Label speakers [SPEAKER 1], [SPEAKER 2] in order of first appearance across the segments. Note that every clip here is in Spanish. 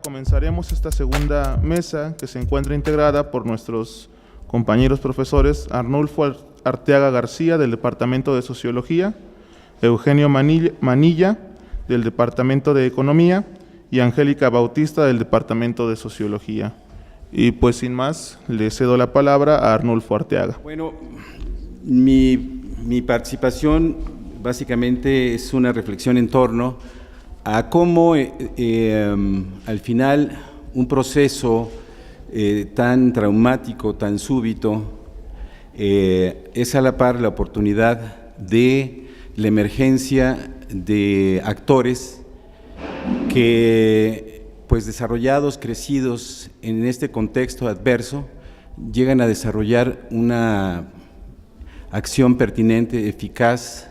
[SPEAKER 1] comenzaremos esta segunda mesa que se encuentra integrada por nuestros compañeros profesores Arnulfo Arteaga García del Departamento de Sociología, Eugenio Manilla del Departamento de Economía y Angélica Bautista del Departamento de Sociología. Y pues sin más, le cedo la palabra a Arnulfo Arteaga.
[SPEAKER 2] Bueno, mi participación básicamente es una reflexión en torno a cómo al final un proceso tan traumático, tan súbito, es a la par la oportunidad de la emergencia de actores que, pues desarrollados, crecidos en este contexto adverso, llegan a desarrollar una acción pertinente, eficaz,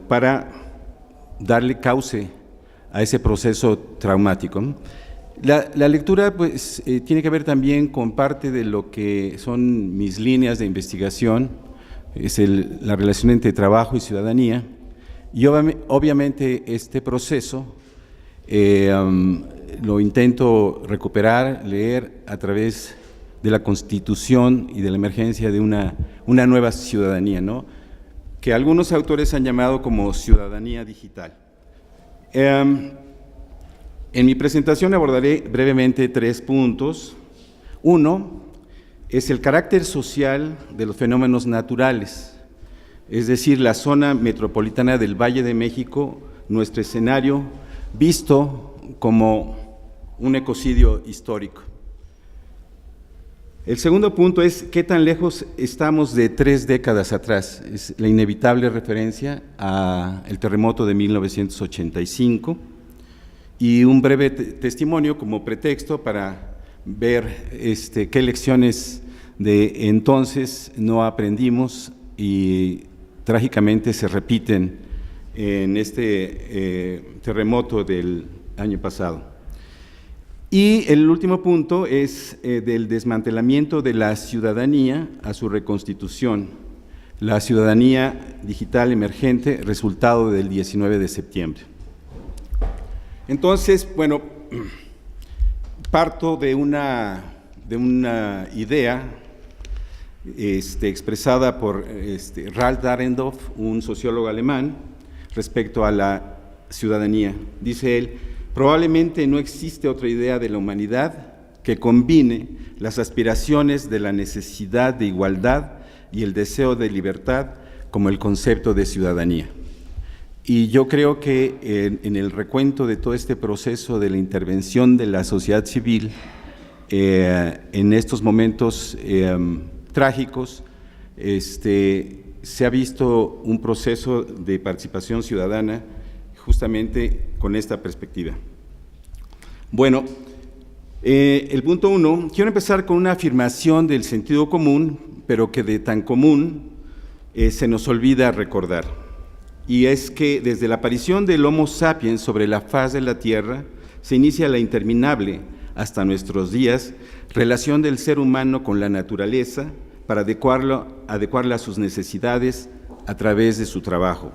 [SPEAKER 2] para darle cauce a ese proceso traumático. La lectura pues, tiene que ver también con parte de lo que son mis líneas de investigación, es la relación entre trabajo y ciudadanía, y obviamente este proceso lo intento recuperar, leer a través de la Constitución y de la emergencia de una nueva ciudadanía, ¿no?, que algunos autores han llamado como ciudadanía digital. En mi presentación abordaré brevemente 3 puntos. Uno es el carácter social de los fenómenos naturales, es decir, la zona metropolitana del Valle de México, nuestro escenario visto como un ecocidio histórico. El segundo punto es qué tan lejos estamos de 3 décadas atrás. Es la inevitable referencia al terremoto de 1985 y un breve testimonio como pretexto para ver qué lecciones de entonces no aprendimos y trágicamente se repiten en este terremoto del año pasado. Y el último punto es del desmantelamiento de la ciudadanía a su reconstitución, la ciudadanía digital emergente, resultado del 19 de septiembre. Entonces, bueno, parto de una idea expresada por Ralph Dahrendorf, un sociólogo alemán, respecto a la ciudadanía. Dice él: probablemente no existe otra idea de la humanidad que combine las aspiraciones de la necesidad de igualdad y el deseo de libertad como el concepto de ciudadanía. Y yo creo que en el recuento de todo este proceso de la intervención de la sociedad civil en estos momentos trágicos, se ha visto un proceso de participación ciudadana justamente con esta perspectiva. Bueno, el punto 1, quiero empezar con una afirmación del sentido común, pero que de tan común se nos olvida recordar. Y es que desde la aparición del Homo sapiens sobre la faz de la Tierra, se inicia la interminable, hasta nuestros días, relación del ser humano con la naturaleza para adecuarla a sus necesidades a través de su trabajo.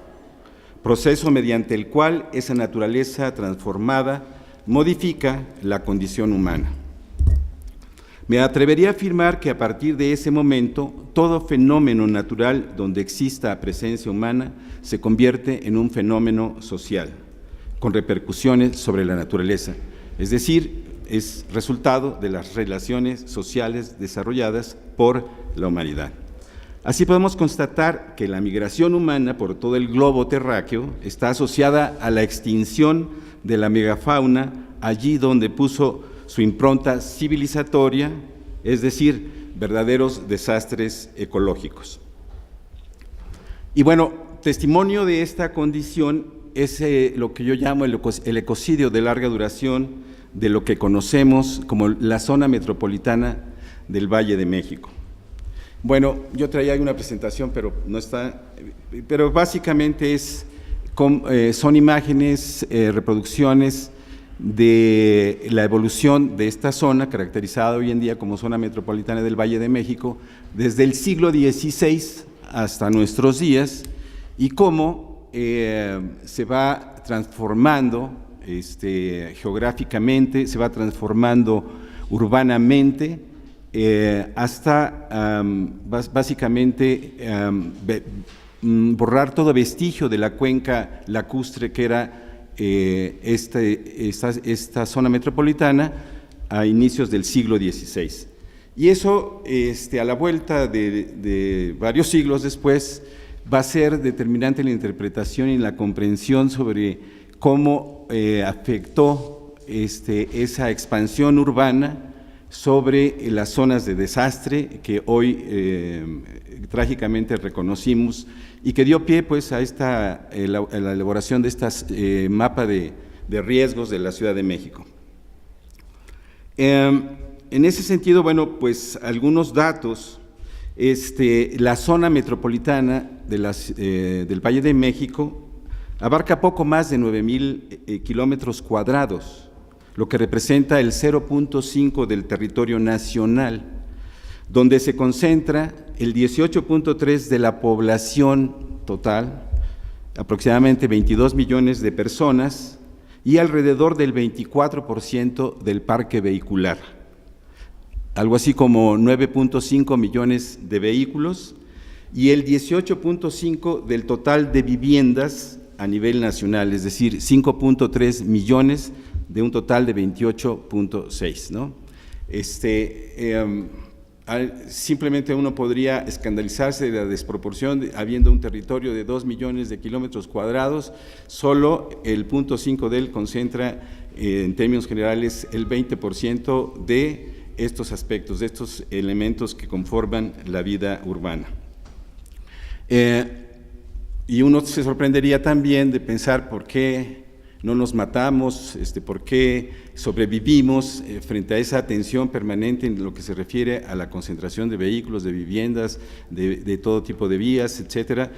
[SPEAKER 2] Proceso mediante el cual esa naturaleza transformada modifica la condición humana. Me atrevería a afirmar que a partir de ese momento, todo fenómeno natural donde exista presencia humana se convierte en un fenómeno social, con repercusiones sobre la naturaleza, es decir, es resultado de las relaciones sociales desarrolladas por la humanidad. Así podemos constatar que la migración humana por todo el globo terráqueo está asociada a la extinción de la megafauna allí donde puso su impronta civilizatoria, es decir, verdaderos desastres ecológicos. Y bueno, testimonio de esta condición es lo que yo llamo el ecocidio de larga duración de lo que conocemos como la zona metropolitana del Valle de México. Bueno, yo traía una presentación, pero no está, pero básicamente son imágenes, reproducciones de la evolución de esta zona, caracterizada hoy en día como zona metropolitana del Valle de México, desde el siglo XVI hasta nuestros días, y cómo se va transformando geográficamente, se va transformando urbanamente, hasta básicamente borrar todo vestigio de la cuenca lacustre que era esta zona metropolitana a inicios del siglo XVI. Y eso, a la vuelta de varios siglos después, va a ser determinante en la interpretación y en la comprensión sobre cómo afectó esa expansión urbana sobre las zonas de desastre que hoy trágicamente reconocimos y que dio pie pues a la elaboración de estas mapa de riesgos de la Ciudad de México. En ese sentido, bueno, pues algunos datos. La zona metropolitana del Valle de México abarca poco más de 9,000 kilómetros cuadrados, lo que representa el 0.5 del territorio nacional, donde se concentra el 18.3 de la población total, aproximadamente 22 millones de personas, y alrededor del 24% del parque vehicular, algo así como 9.5 millones de vehículos, y el 18.5 del total de viviendas a nivel nacional, es decir, 5.3 millones de un total de 28.6, ¿no? Simplemente uno podría escandalizarse de la desproporción, habiendo un territorio de 2 millones de kilómetros cuadrados, solo el 0.5 de él concentra, en términos generales, el 20% de estos aspectos, de estos elementos que conforman la vida urbana. Y uno se sorprendería también de pensar por qué no nos matamos, por qué sobrevivimos frente a esa tensión permanente en lo que se refiere a la concentración de vehículos, de viviendas, de todo tipo de vías, etcétera,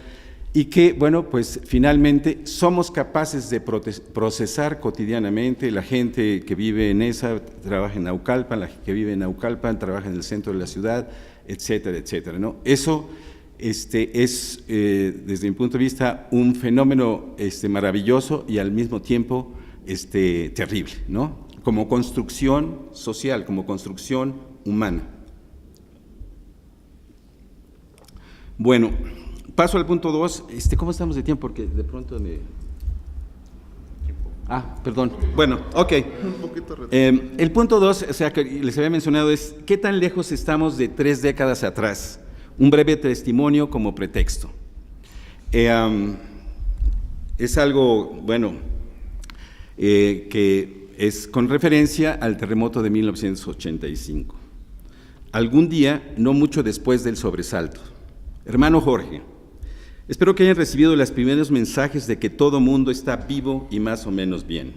[SPEAKER 2] y que, bueno, pues finalmente somos capaces de procesar cotidianamente. La gente que vive en esa trabaja en Naucalpan, la que vive en Naucalpan trabaja en el centro de la ciudad, etcétera, etcétera, ¿no? Eso es, desde mi punto de vista, un fenómeno maravilloso y al mismo tiempo terrible, ¿no? Como construcción social, como construcción humana. Bueno, paso al punto 2. ¿Cómo estamos de tiempo? Porque de pronto me… perdón. Bueno, ok.
[SPEAKER 1] Un poquito
[SPEAKER 2] el punto 2, o sea, que les había mencionado, es ¿qué tan lejos estamos de 3 décadas atrás? Un breve testimonio como pretexto. Es algo, bueno, que es con referencia al terremoto de 1985. Algún día, no mucho después del sobresalto. Hermano Jorge, espero que hayan recibido los primeros mensajes de que todo mundo está vivo y más o menos bien.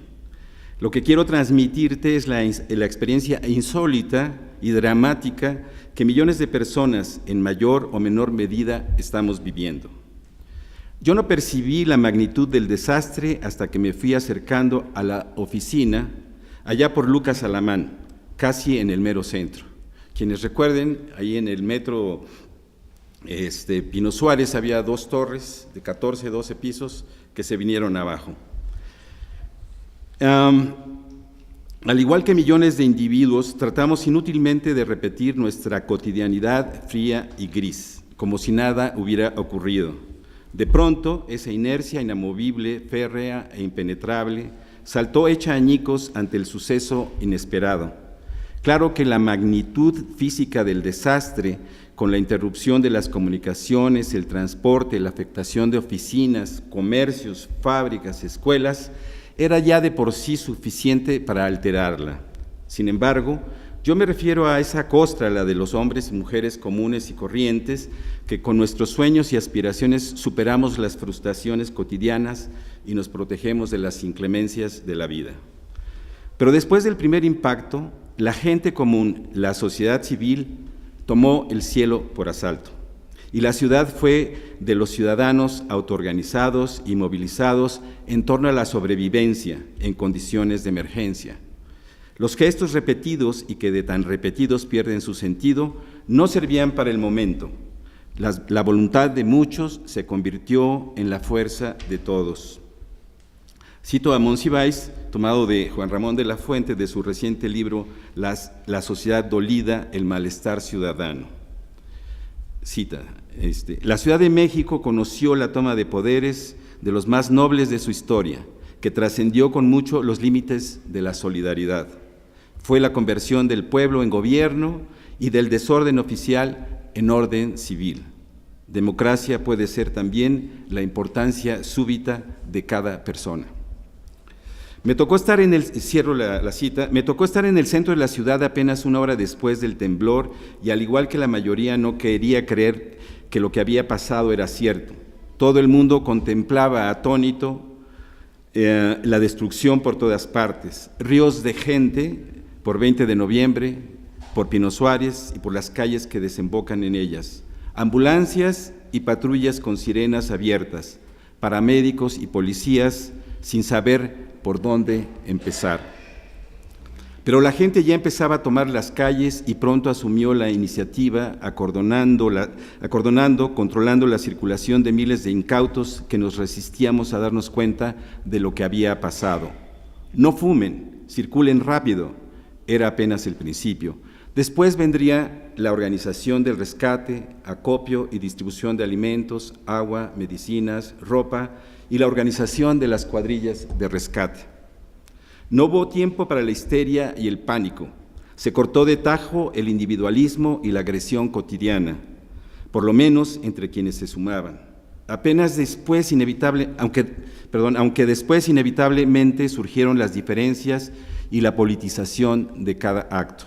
[SPEAKER 2] Lo que quiero transmitirte es la experiencia insólita y dramática que millones de personas, en mayor o menor medida, estamos viviendo. Yo no percibí la magnitud del desastre hasta que me fui acercando a la oficina, allá por Lucas Alamán, casi en el mero centro. Quienes recuerden, ahí en el metro Pino Suárez había 2 torres de 14, 12 pisos que se vinieron abajo. Al igual que millones de individuos, tratamos inútilmente de repetir nuestra cotidianidad fría y gris, como si nada hubiera ocurrido. De pronto, esa inercia inamovible, férrea e impenetrable, saltó hecha añicos ante el suceso inesperado. Claro que la magnitud física del desastre, con la interrupción de las comunicaciones, el transporte, la afectación de oficinas, comercios, fábricas, escuelas, era ya de por sí suficiente para alterarla. Sin embargo, yo me refiero a esa costra, la de los hombres y mujeres comunes y corrientes, que con nuestros sueños y aspiraciones superamos las frustraciones cotidianas y nos protegemos de las inclemencias de la vida. Pero después del primer impacto, la gente común, la sociedad civil, tomó el cielo por asalto. Y la ciudad fue de los ciudadanos autoorganizados y movilizados en torno a la sobrevivencia en condiciones de emergencia. Los gestos repetidos y que de tan repetidos pierden su sentido no servían para el momento. La voluntad de muchos se convirtió en la fuerza de todos. Cito a Monsiváis, tomado de Juan Ramón de la Fuente, de su reciente libro La sociedad dolida, el malestar ciudadano. Cita, la Ciudad de México conoció la toma de poderes de los más nobles de su historia, que trascendió con mucho los límites de la solidaridad. Fue la conversión del pueblo en gobierno y del desorden oficial en orden civil. Democracia puede ser también la importancia súbita de cada persona. Me tocó estar en el centro de la ciudad apenas una hora después del temblor y al igual que la mayoría no quería creer que lo que había pasado era cierto. Todo el mundo contemplaba atónito la destrucción por todas partes, ríos de gente por 20 de noviembre, por Pino Suárez y por las calles que desembocan en ellas, ambulancias y patrullas con sirenas abiertas, paramédicos y policías sin saber por dónde empezar. Pero la gente ya empezaba a tomar las calles y pronto asumió la iniciativa, acordonando, controlando la circulación de miles de incautos que nos resistíamos a darnos cuenta de lo que había pasado. No fumen, circulen rápido, era apenas el principio. Después vendría la organización del rescate, acopio y distribución de alimentos, agua, medicinas, ropa, y la organización de las cuadrillas de rescate. No hubo tiempo para la histeria y el pánico. Se cortó de tajo el individualismo y la agresión cotidiana, por lo menos entre quienes se sumaban. Aunque después inevitablemente surgieron las diferencias y la politización de cada acto.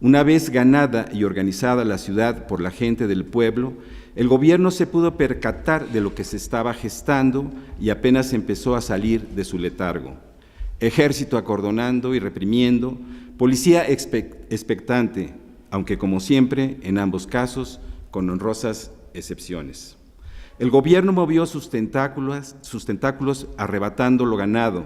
[SPEAKER 2] Una vez ganada y organizada la ciudad por la gente del pueblo, el gobierno se pudo percatar de lo que se estaba gestando y apenas empezó a salir de su letargo. Ejército acordonando y reprimiendo, policía expectante, aunque como siempre, en ambos casos, con honrosas excepciones. El gobierno movió sus tentáculos arrebatando lo ganado,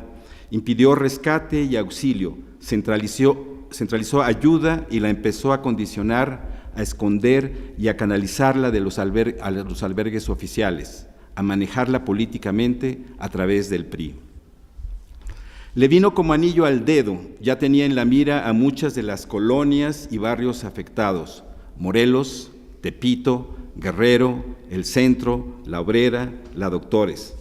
[SPEAKER 2] impidió rescate y auxilio, centralizó ayuda y la empezó a condicionar, a esconder y a canalizarla a los albergues oficiales, a manejarla políticamente a través del PRI. Le vino como anillo al dedo, ya tenía en la mira a muchas de las colonias y barrios afectados: Morelos, Tepito, Guerrero, El Centro, La Obrera, La Doctores.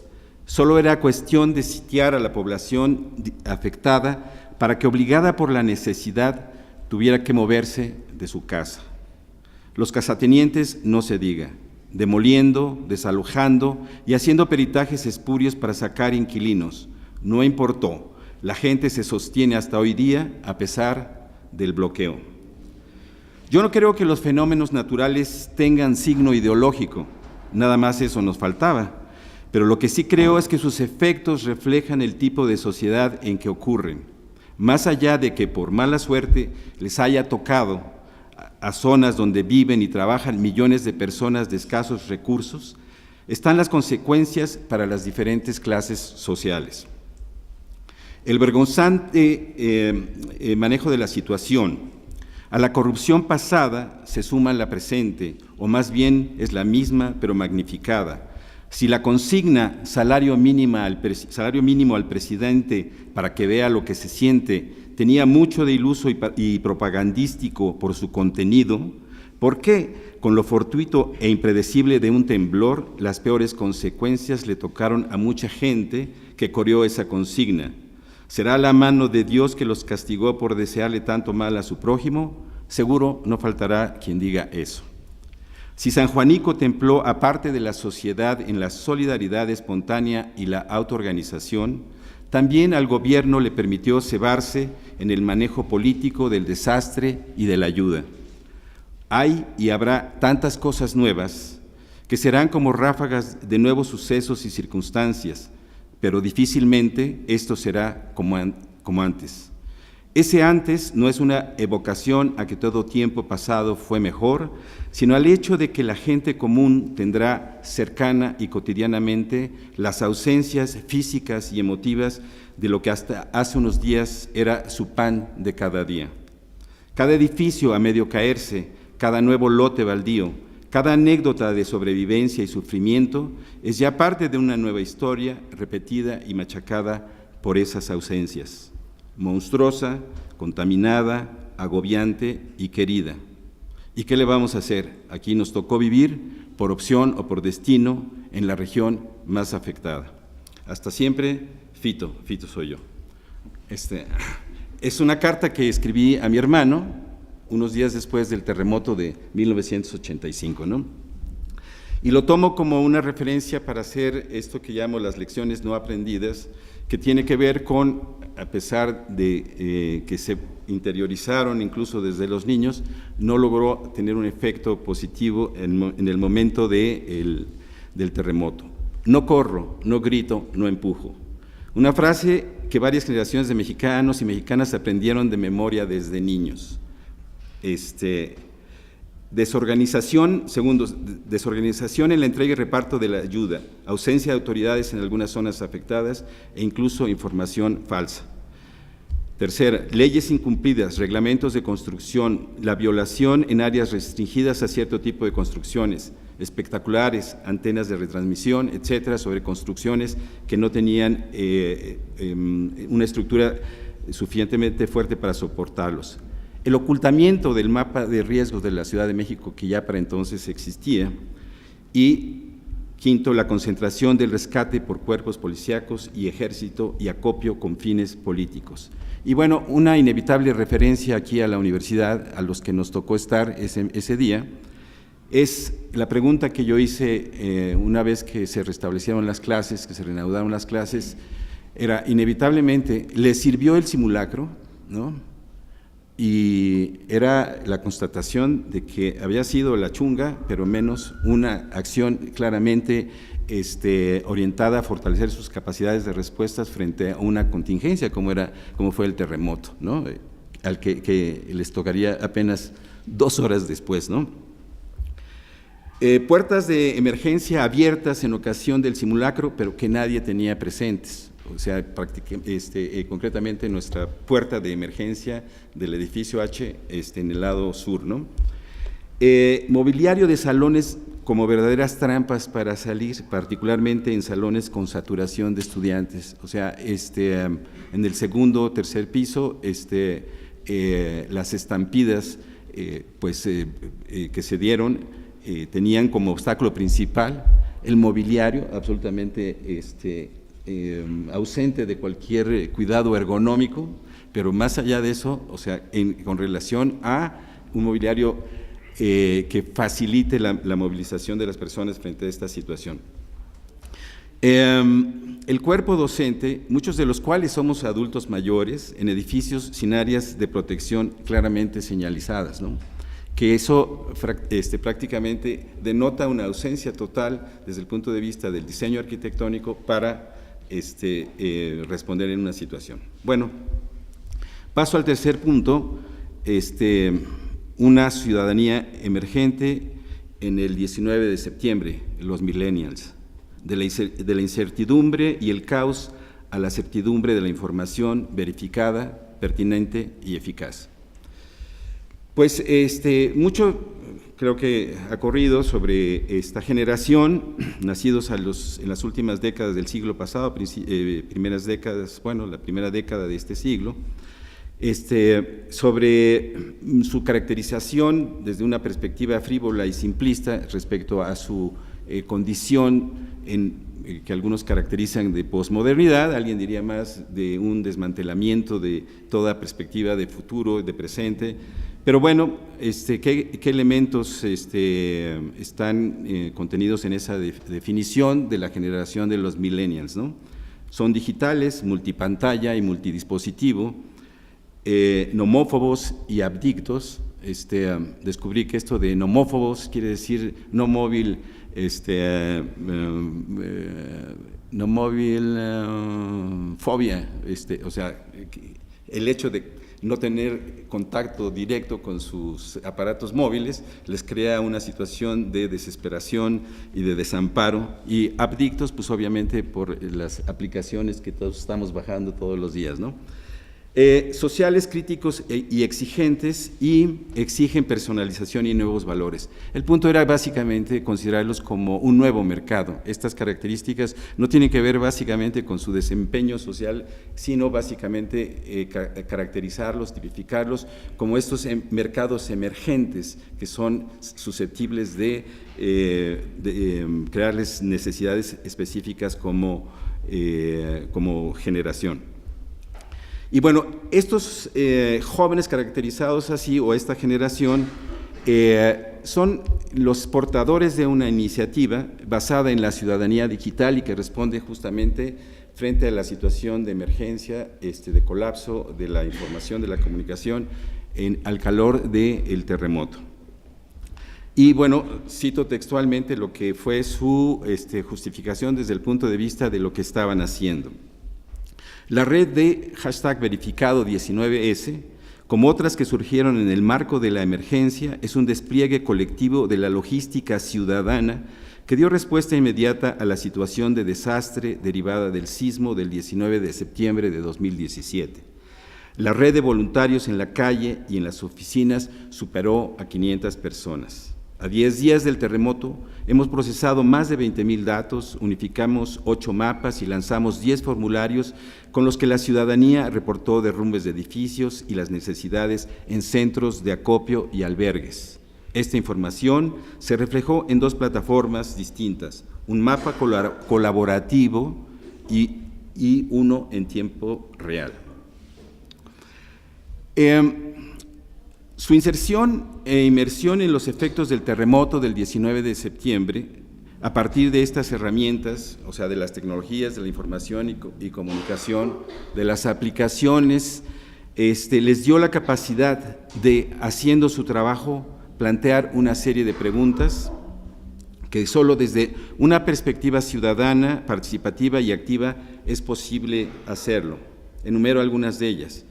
[SPEAKER 2] Solo era cuestión de sitiar a la población afectada para que, obligada por la necesidad, tuviera que moverse de su casa. Los casatenientes no se diga, demoliendo, desalojando y haciendo peritajes espurios para sacar inquilinos. No importó, la gente se sostiene hasta hoy día a pesar del bloqueo. Yo no creo que los fenómenos naturales tengan signo ideológico, nada más eso nos faltaba, pero lo que sí creo es que sus efectos reflejan el tipo de sociedad en que ocurren. Más allá de que por mala suerte les haya tocado a zonas donde viven y trabajan millones de personas de escasos recursos, están las consecuencias para las diferentes clases sociales. El vergonzante manejo de la situación. A la corrupción pasada se suma la presente, o más bien es la misma pero magnificada. Si la consigna salario mínimo al presidente para que vea lo que se siente tenía mucho de iluso y propagandístico por su contenido, ¿por qué, con lo fortuito e impredecible de un temblor, las peores consecuencias le tocaron a mucha gente que corrió esa consigna? ¿Será la mano de Dios que los castigó por desearle tanto mal a su prójimo? Seguro no faltará quien diga eso. Si San Juanico templó aparte de la sociedad en la solidaridad espontánea y la autoorganización, también al gobierno le permitió cebarse en el manejo político del desastre y de la ayuda. Hay y habrá tantas cosas nuevas que serán como ráfagas de nuevos sucesos y circunstancias, pero difícilmente esto será como antes. Ese antes no es una evocación a que todo tiempo pasado fue mejor, sino al hecho de que la gente común tendrá cercana y cotidianamente las ausencias físicas y emotivas de lo que hasta hace unos días era su pan de cada día. Cada edificio a medio caerse, cada nuevo lote baldío, cada anécdota de sobrevivencia y sufrimiento es ya parte de una nueva historia repetida y machacada por esas ausencias, monstruosa, contaminada, agobiante y querida. ¿Y qué le vamos a hacer? Aquí nos tocó vivir, por opción o por destino, en la región más afectada. Hasta siempre, Fito soy yo. Es una carta que escribí a mi hermano unos días después del terremoto de 1985, ¿no? Y lo tomo como una referencia para hacer esto que llamo las lecciones no aprendidas, que tiene que ver con, a pesar de que se interiorizaron incluso desde los niños, no logró tener un efecto positivo en el momento del terremoto. No corro, no grito, no empujo. Una frase que varias generaciones de mexicanos y mexicanas aprendieron de memoria desde niños. Desorganización, segundo, desorganización en la entrega y reparto de la ayuda, ausencia de autoridades en algunas zonas afectadas e incluso información falsa. Tercera, leyes incumplidas, reglamentos de construcción, la violación en áreas restringidas a cierto tipo de construcciones, espectaculares, antenas de retransmisión, etcétera, sobre construcciones que no tenían una estructura suficientemente fuerte para soportarlos. El ocultamiento del mapa de riesgos de la Ciudad de México, que ya para entonces existía, y quinto, la concentración del rescate por cuerpos policíacos y ejército y acopio con fines políticos. Y bueno, una inevitable referencia aquí a la universidad, a los que nos tocó estar ese día, es la pregunta que yo hice una vez que se restablecieron las clases, que se reanudaron las clases, era inevitablemente, ¿les sirvió el simulacro?, ¿no? Y era la constatación de que había sido la chunga, pero menos una acción claramente orientada a fortalecer sus capacidades de respuestas frente a una contingencia como fue el terremoto, ¿no? Al que les tocaría apenas 2 horas después, ¿no? Puertas de emergencia abiertas en ocasión del simulacro, pero que nadie tenía presentes. O sea, concretamente nuestra puerta de emergencia del edificio H en el lado sur, ¿no? Mobiliario de salones como verdaderas trampas para salir, particularmente en salones con saturación de estudiantes. O sea, en el segundo o tercer piso, las estampidas que se dieron tenían como obstáculo principal el mobiliario absolutamente ausente de cualquier cuidado ergonómico, pero más allá de eso, o sea, con relación a un mobiliario que facilite la movilización de las personas frente a esta situación. El cuerpo docente, muchos de los cuales somos adultos mayores, en edificios sin áreas de protección claramente señalizadas, ¿no? Que eso prácticamente denota una ausencia total desde el punto de vista del diseño arquitectónico para responder en una situación. Bueno, paso al tercer punto, una ciudadanía emergente en el 19 de septiembre, los millennials, de la incertidumbre y el caos a la certidumbre de la información verificada, pertinente y eficaz. Pues mucho creo que ha corrido sobre esta generación, nacidos en las últimas décadas del siglo pasado, primeras décadas, bueno, la primera década de este siglo, sobre su caracterización desde una perspectiva frívola y simplista respecto a su condición que algunos caracterizan de posmodernidad, alguien diría más de un desmantelamiento de toda perspectiva de futuro, de presente. Pero bueno, ¿qué elementos están contenidos en esa definición de la generación de los millennials, ¿no? Son digitales, multipantalla y multidispositivo, nomófobos y abdictos. Descubrí que esto de nomófobos quiere decir no móvil, fobia, o sea, el hecho de no tener contacto directo con sus aparatos móviles les crea una situación de desesperación y de desamparo, y abdictos, pues obviamente por las aplicaciones que todos estamos bajando todos los días, ¿no? Sociales, críticos y exigentes, y exigen personalización y nuevos valores. El punto era básicamente considerarlos como un nuevo mercado. Estas características no tienen que ver básicamente con su desempeño social, sino básicamente caracterizarlos, tipificarlos como estos mercados emergentes que son susceptibles de crearles necesidades específicas como generación. Y bueno, estos jóvenes caracterizados así, o esta generación, son los portadores de una iniciativa basada en la ciudadanía digital y que responde justamente frente a la situación de emergencia, de colapso de la información, de la comunicación, al calor del terremoto. Y bueno, cito textualmente lo que fue su justificación desde el punto de vista de lo que estaban haciendo. La red de #verificado19S, como otras que surgieron en el marco de la emergencia, es un despliegue colectivo de la logística ciudadana que dio respuesta inmediata a la situación de desastre derivada del sismo del 19 de septiembre de 2017. La red de voluntarios en la calle y en las oficinas superó a 500 personas. A 10 días del terremoto, hemos procesado más de 20,000 datos, unificamos 8 mapas y lanzamos 10 formularios con los que la ciudadanía reportó derrumbes de edificios y las necesidades en centros de acopio y albergues. Esta información se reflejó en 2 plataformas distintas, un mapa colaborativo y uno en tiempo real. Su inserción e inmersión en los efectos del terremoto del 19 de septiembre, a partir de estas herramientas, o sea, de las tecnologías, de la información y comunicación, de las aplicaciones, les dio la capacidad de, haciendo su trabajo, plantear una serie de preguntas que solo desde una perspectiva ciudadana, participativa y activa es posible hacerlo. Enumero algunas de ellas.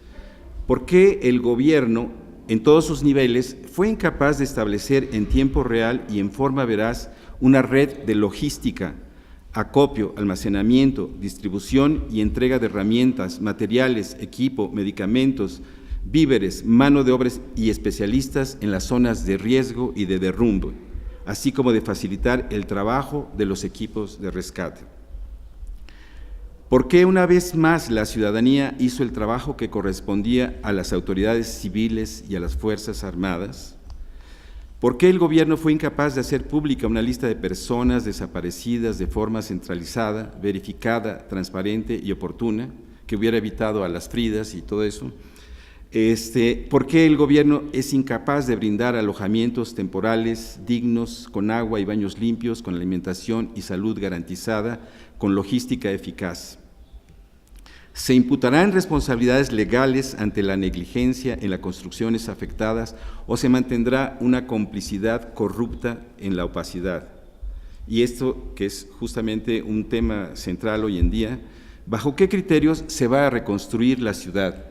[SPEAKER 2] ¿Por qué el gobierno, en todos sus niveles, fue incapaz de establecer en tiempo real y en forma veraz una red de logística, acopio, almacenamiento, distribución y entrega de herramientas, materiales, equipo, medicamentos, víveres, mano de obra y especialistas en las zonas de riesgo y de derrumbe, así como de facilitar el trabajo de los equipos de rescate? ¿Por qué una vez más la ciudadanía hizo el trabajo que correspondía a las autoridades civiles y a las Fuerzas Armadas? ¿Por qué el gobierno fue incapaz de hacer pública una lista de personas desaparecidas de forma centralizada, verificada, transparente y oportuna, que hubiera evitado a las Fridas y todo eso? ¿Por qué el gobierno es incapaz de brindar alojamientos temporales dignos, con agua y baños limpios, con alimentación y salud garantizada, con logística eficaz? ¿Se imputarán responsabilidades legales ante la negligencia en las construcciones afectadas o se mantendrá una complicidad corrupta en la opacidad? Y esto, que es justamente un tema central hoy en día, ¿bajo qué criterios se va a reconstruir la ciudad?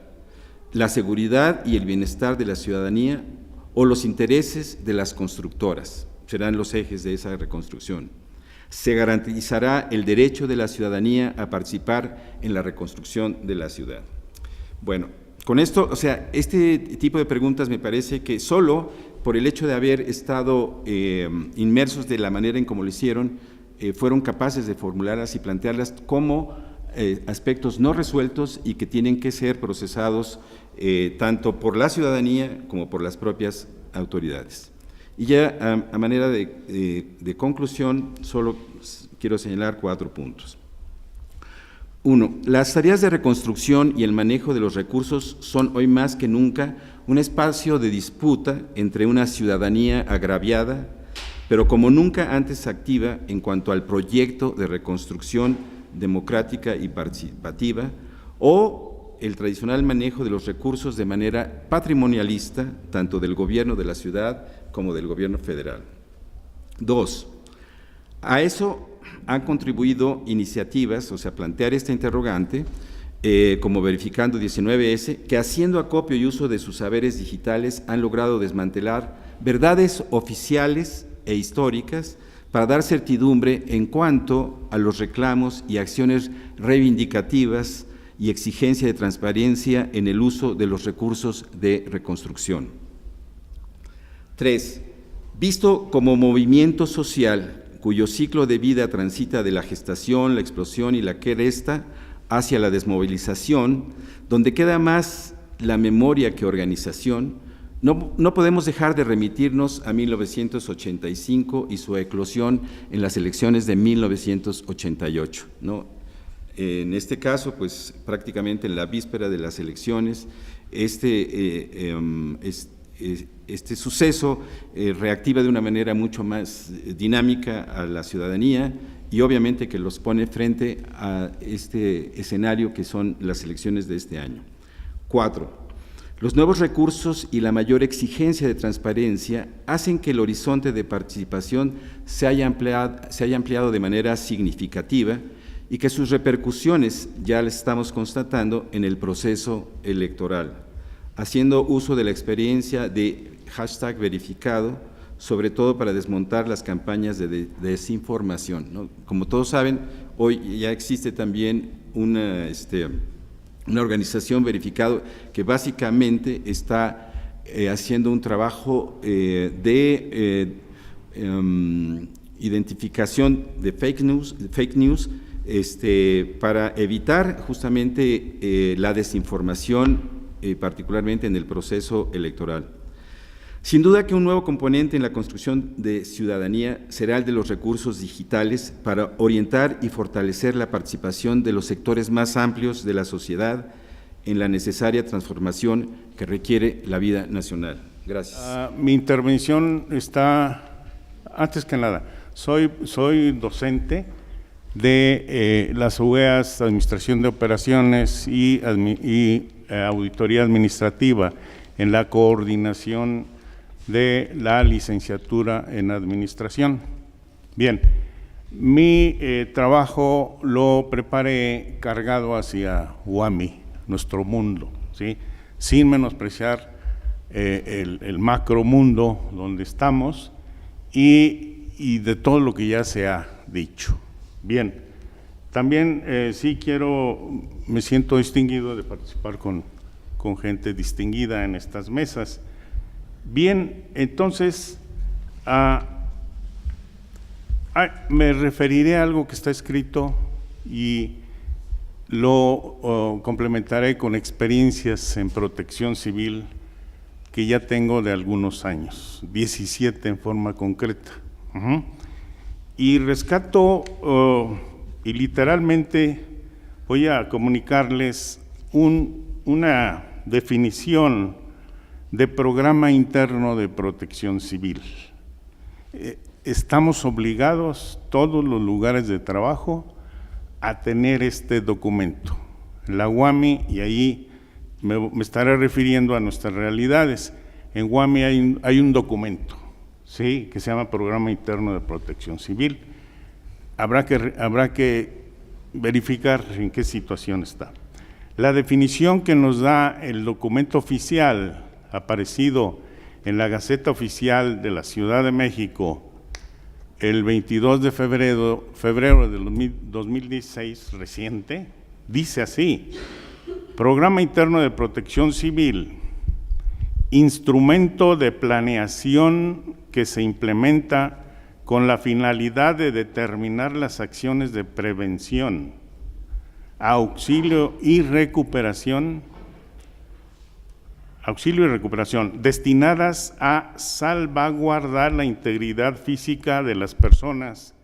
[SPEAKER 2] ¿La seguridad y el bienestar de la ciudadanía o los intereses de las constructoras? Serán los ejes de esa reconstrucción. ¿Se garantizará el derecho de la ciudadanía a participar en la reconstrucción de la ciudad? Bueno, con esto, o sea, este tipo de preguntas me parece que solo por el hecho de haber estado inmersos de la manera en como lo hicieron, fueron capaces de formularlas y plantearlas como aspectos no resueltos y que tienen que ser procesados tanto por la ciudadanía como por las propias autoridades. Y ya a manera de conclusión, solo quiero señalar 4 puntos. 1. Las tareas de reconstrucción y el manejo de los recursos son hoy más que nunca un espacio de disputa entre una ciudadanía agraviada, pero como nunca antes activa en cuanto al proyecto de reconstrucción democrática y participativa, o el tradicional manejo de los recursos de manera patrimonialista, tanto del gobierno de la ciudad como del gobierno federal. 2. A eso han contribuido iniciativas, o sea, plantear esta interrogante, como Verificando 19S, que haciendo acopio y uso de sus saberes digitales han logrado desmantelar verdades oficiales e históricas para dar certidumbre en cuanto a los reclamos y acciones reivindicativas y exigencia de transparencia en el uso de los recursos de reconstrucción. 3. Visto como movimiento social cuyo ciclo de vida transita de la gestación, la explosión y la cresta hacia la desmovilización, donde queda más la memoria que organización, no podemos dejar de remitirnos a 1985 y su eclosión en las elecciones de 1988, ¿no? En este caso, pues prácticamente en la víspera de las elecciones, este suceso reactiva de una manera mucho más dinámica a la ciudadanía y obviamente que los pone frente a este escenario que son las elecciones de este año. 4. Los nuevos recursos y la mayor exigencia de transparencia hacen que el horizonte de participación se haya ampliado de manera significativa y que sus repercusiones ya las estamos constatando en el proceso electoral, haciendo uso de la experiencia de #verificado, sobre todo para desmontar las campañas de desinformación, ¿no? Como todos saben, hoy ya existe también una organización Verificado que básicamente está haciendo un trabajo de identificación de fake news para evitar justamente la desinformación, particularmente en el proceso electoral. Sin duda que un nuevo componente en la construcción de ciudadanía será el de los recursos digitales para orientar y fortalecer la participación de los sectores más amplios de la sociedad en la necesaria transformación que requiere la vida nacional. Gracias.
[SPEAKER 3] Mi intervención está, antes que nada, soy docente de las UEAs, Administración de Operaciones y Auditoría Administrativa, en la coordinación de la licenciatura en Administración. Bien, mi trabajo lo preparé cargado hacia UAMI, nuestro mundo, ¿sí? Sin menospreciar el macro mundo donde estamos y de todo lo que ya se ha dicho. Bien, también sí me siento distinguido de participar con gente distinguida en estas mesas. Bien, entonces, me referiré a algo que está escrito y lo complementaré con experiencias en protección civil que ya tengo de algunos años, 17 en forma concreta. Y rescato y literalmente voy a comunicarles una definición de programa interno de protección civil. Estamos obligados, todos los lugares de trabajo, a tener este documento. La UAMI, y ahí me estaré refiriendo a nuestras realidades, en UAMI hay un documento, ¿sí?, que se llama Programa Interno de Protección Civil. Habrá que verificar en qué situación está. La definición que nos da el documento oficial aparecido en la Gaceta Oficial de la Ciudad de México el 22 de febrero del 2016, reciente, dice así: Programa Interno de Protección Civil, instrumento de planeación que se implementa con la finalidad de determinar las acciones de prevención, auxilio y recuperación destinadas a salvaguardar la integridad física de las personas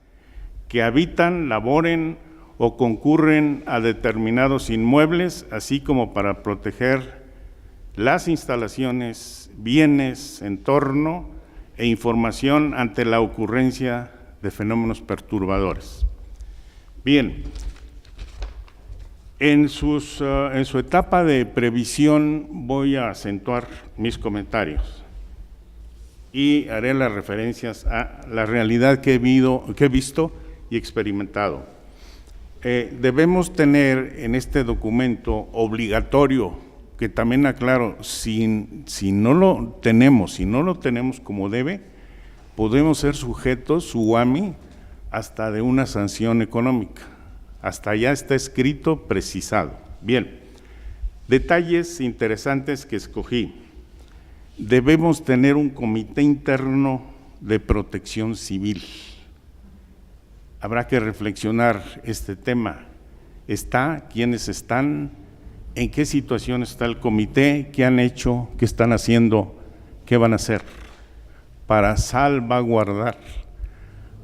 [SPEAKER 3] que habitan, laboren o concurren a determinados inmuebles, así como para proteger las instalaciones, bienes, entorno e información ante la ocurrencia de fenómenos perturbadores. Bien, en su etapa de previsión voy a acentuar mis comentarios y haré las referencias a la realidad que he visto y experimentado. Debemos tener en este documento obligatorio, que también aclaro, si no lo tenemos como debe, podemos ser sujetos, UAMI, hasta de una sanción económica. Hasta allá está escrito, precisado, Bien, detalles interesantes que escogí. Debemos tener un comité interno de protección civil. Habrá que reflexionar este tema. ¿Está? ¿Quiénes están? ¿En qué situación está el comité? ¿Qué han hecho? ¿Qué están haciendo? ¿Qué van a hacer para salvaguardar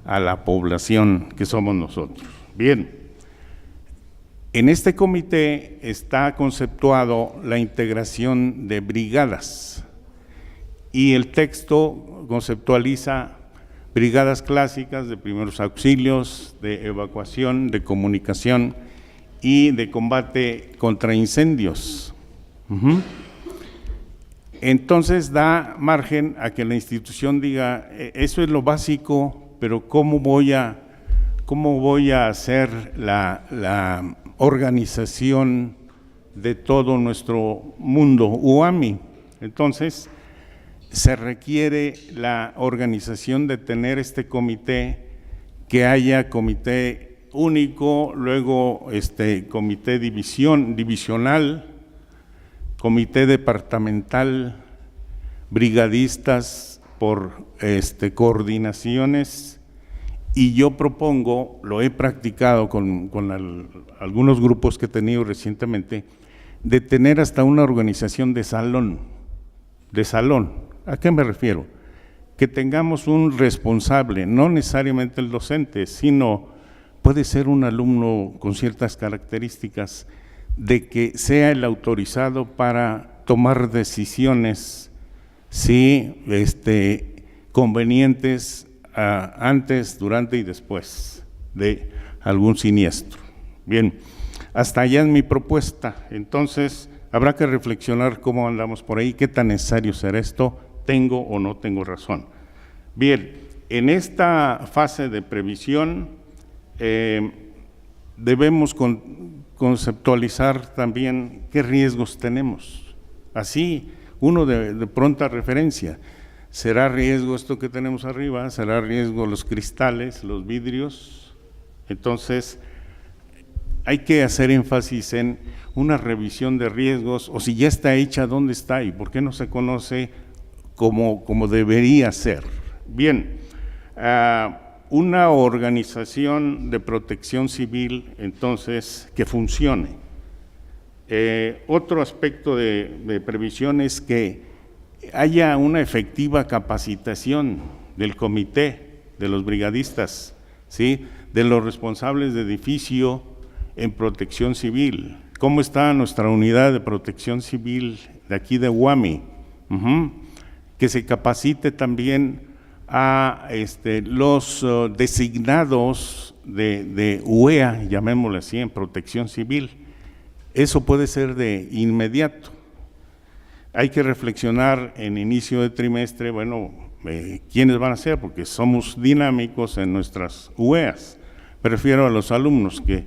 [SPEAKER 3] a la población que somos nosotros? Bien, en este comité está conceptuado la integración de brigadas y el texto conceptualiza brigadas clásicas de primeros auxilios, de evacuación, de comunicación y de combate contra incendios. Entonces da margen a que la institución diga, eso es lo básico, pero ¿cómo voy a hacer la organización de todo nuestro mundo UAMI? Entonces, se requiere la organización de tener este comité, que haya comité único, luego comité divisional, comité departamental, brigadistas por coordinaciones, y yo propongo, lo he practicado con algunos grupos que he tenido recientemente, de tener hasta una organización de salón. ¿A qué me refiero? Que tengamos un responsable, no necesariamente el docente, sino puede ser un alumno con ciertas características, de que sea el autorizado para tomar decisiones, sí, convenientes antes, durante y después de algún siniestro. Bien, hasta allá es mi propuesta. Entonces, habrá que reflexionar cómo andamos por ahí, qué tan necesario será esto, tengo o no tengo razón. Bien, en esta fase de previsión debemos conceptualizar también qué riesgos tenemos. Así, uno de pronta referencia, ¿será riesgo esto que tenemos arriba? ¿Será riesgo los cristales, los vidrios? Entonces, hay que hacer énfasis en una revisión de riesgos, o si ya está hecha, ¿dónde está y por qué no se conoce como debería ser? Bien, una organización de protección civil, entonces, que funcione. Otro aspecto de previsión es que haya una efectiva capacitación del comité, de los brigadistas, ¿sí?, de los responsables de edificio en protección civil. ¿Cómo está nuestra unidad de protección civil de aquí de UAMI? Que se capacite también a los designados de UEA, llamémosle así, en protección civil. Eso puede ser de inmediato. Hay que reflexionar en inicio de trimestre, bueno, ¿quiénes van a ser? Porque somos dinámicos en nuestras UEAs. Me refiero a los alumnos que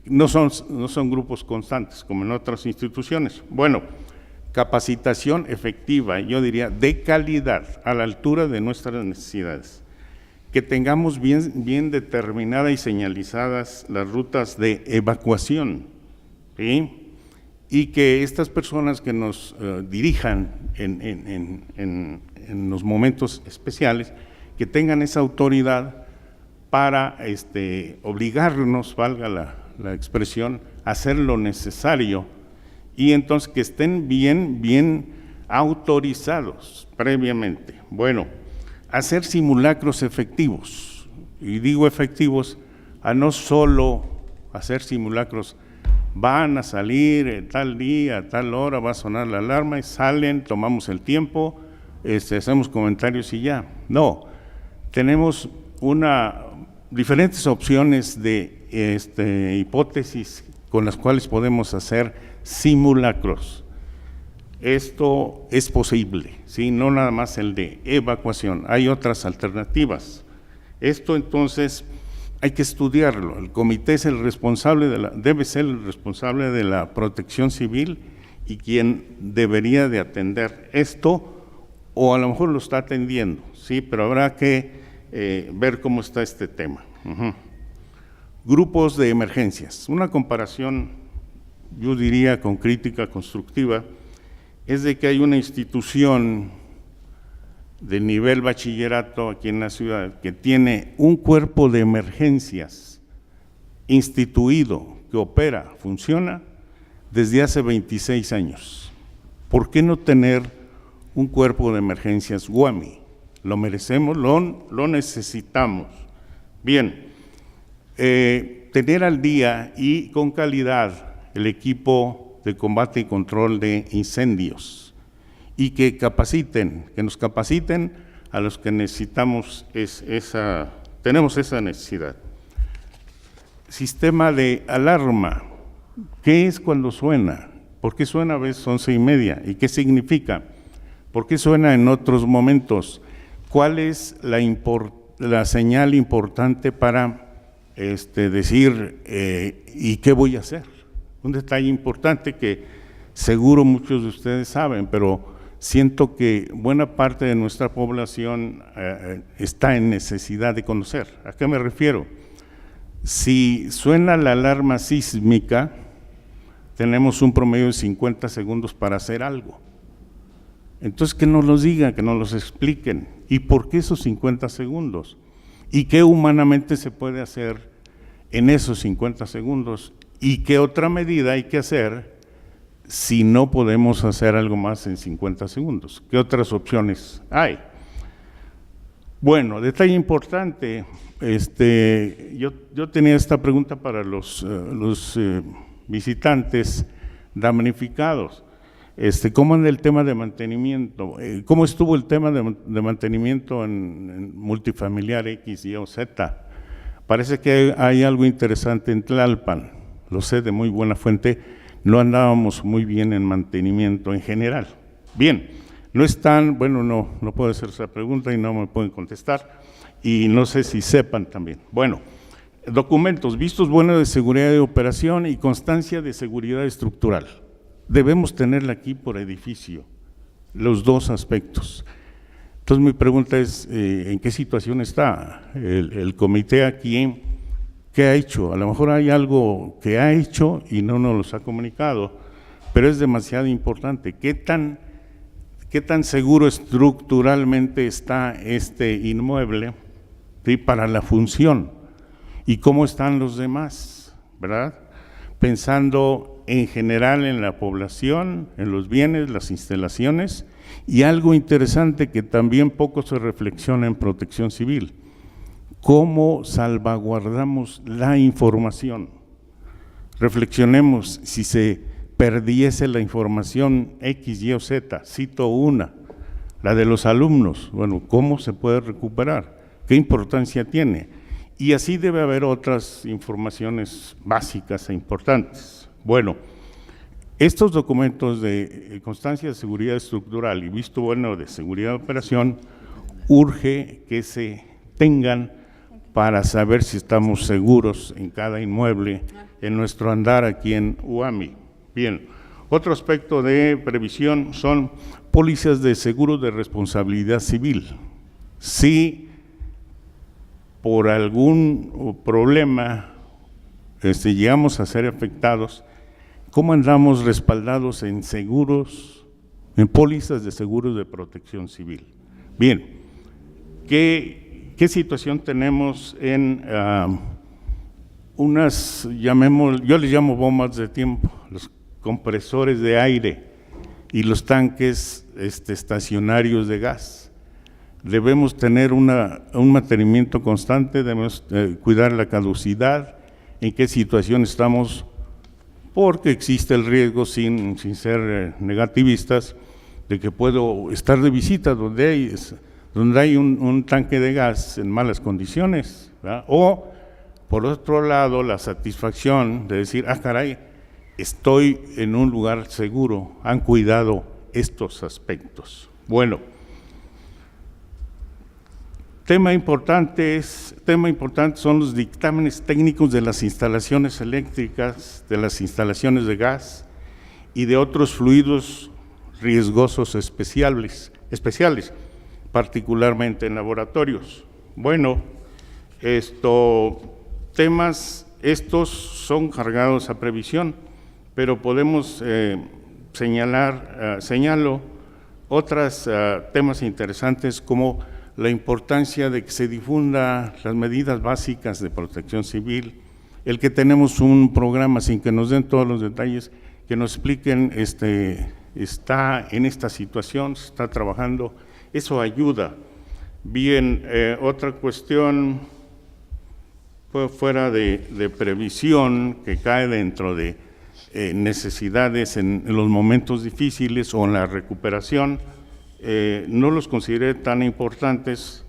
[SPEAKER 3] no son grupos constantes como en otras instituciones. Bueno, capacitación efectiva, yo diría de calidad, a la altura de nuestras necesidades. Que tengamos bien determinadas y señalizadas las rutas de evacuación, ¿sí?, y que estas personas que nos dirijan en los momentos especiales, que tengan esa autoridad para obligarnos, valga la expresión, a hacer lo necesario, y entonces que estén bien autorizados previamente. Bueno, hacer simulacros efectivos, y digo efectivos, a no solo hacer simulacros, van a salir tal día, tal hora, va a sonar la alarma y salen, tomamos el tiempo, hacemos comentarios y ya. No, tenemos diferentes opciones de hipótesis con las cuales podemos hacer simulacros. Esto es posible, ¿sí?, no nada más el de evacuación, hay otras alternativas. Esto entonces hay que estudiarlo. El comité es el responsable debe ser el responsable de la protección civil y quien debería de atender esto, o a lo mejor lo está atendiendo, sí, pero habrá que ver cómo está este tema. grupos de emergencias. Una comparación, yo diría con crítica constructiva, es de que hay una institución de nivel bachillerato aquí en la ciudad que tiene un cuerpo de emergencias instituido, que opera, funciona desde hace 26 años. ¿Por qué no tener un cuerpo de emergencias UAMI? Lo merecemos, lo necesitamos. Bien, tener al día y con calidad el equipo de combate y control de incendios y que nos capaciten a los que necesitamos tenemos esa necesidad. Sistema de alarma, ¿qué es cuando suena? ¿Por qué suena a veces 11:30? ¿Y qué significa? ¿Por qué suena en otros momentos? ¿Cuál es la señal importante para decir ¿y qué voy a hacer? Un detalle importante que seguro muchos de ustedes saben, pero siento que buena parte de nuestra población está en necesidad de conocer. ¿A qué me refiero? Si suena la alarma sísmica, tenemos un promedio de 50 segundos para hacer algo. Entonces, que nos los digan, que nos los expliquen. ¿Y por qué esos 50 segundos? ¿Y qué humanamente se puede hacer en esos 50 segundos? ¿Y qué otra medida hay que hacer si no podemos hacer algo más en 50 segundos? ¿Qué otras opciones hay? Bueno, detalle importante, yo tenía esta pregunta para los visitantes damnificados. ¿Cómo anda el tema de mantenimiento? ¿Cómo estuvo el tema de mantenimiento en multifamiliar X, Y o Z? Parece que hay algo interesante en Tlalpan, lo sé de muy buena fuente, no andábamos muy bien en mantenimiento en general. Bien. No están, bueno, no puedo hacer esa pregunta y no me pueden contestar, y no sé si sepan también. Bueno, documentos, vistos buenos de seguridad de operación y constancia de seguridad estructural. Debemos tenerla aquí por edificio, los dos aspectos. Entonces mi pregunta es, ¿en qué situación está el comité aquí? ¿Qué ha hecho? A lo mejor hay algo que ha hecho y no nos los ha comunicado, pero es demasiado importante. ¿Qué tan seguro estructuralmente está este inmueble, ¿sí?, para la función? ¿Y cómo están los demás? ¿Verdad? Pensando en general en la población, en los bienes, las instalaciones, y algo interesante que también poco se reflexiona en Protección Civil, ¿cómo salvaguardamos la información? Reflexionemos, si se perdiese la información X, Y o Z, cito una, la de los alumnos, bueno, ¿cómo se puede recuperar? ¿Qué importancia tiene? Y así debe haber otras informaciones básicas e importantes. Bueno, estos documentos de constancia de seguridad estructural y visto bueno de seguridad de operación, urge que se tengan para saber si estamos seguros en cada inmueble, en nuestro andar aquí en UAMI. Bien, otro aspecto de previsión son pólizas de seguro de responsabilidad civil. Si por algún problema llegamos a ser afectados, ¿cómo andamos respaldados en seguros, en pólizas de seguros de protección civil? Bien, ¿qué situación tenemos en yo les llamo bombas de tiempo, los compresores de aire y los tanques estacionarios de gas? Debemos tener un mantenimiento constante, debemos cuidar la caducidad, en qué situación estamos, porque existe el riesgo, sin ser negativistas, de que puedo estar de visita donde hay un tanque de gas en malas condiciones, ¿verdad? O, por otro lado, la satisfacción de decir, caray, estoy en un lugar seguro, han cuidado estos aspectos. Bueno, tema importante son los dictámenes técnicos de las instalaciones eléctricas, de las instalaciones de gas y de otros fluidos riesgosos especiales, particularmente en laboratorios. Bueno, temas estos son cargados a previsión, pero podemos señalo otros temas interesantes como la importancia de que se difunda las medidas básicas de protección civil, el que tenemos un programa, sin que nos den todos los detalles, que nos expliquen, está en esta situación, se está trabajando, eso ayuda. Bien, otra cuestión fuera de previsión que cae dentro de necesidades en los momentos difíciles o en la recuperación, no los consideré tan importantes,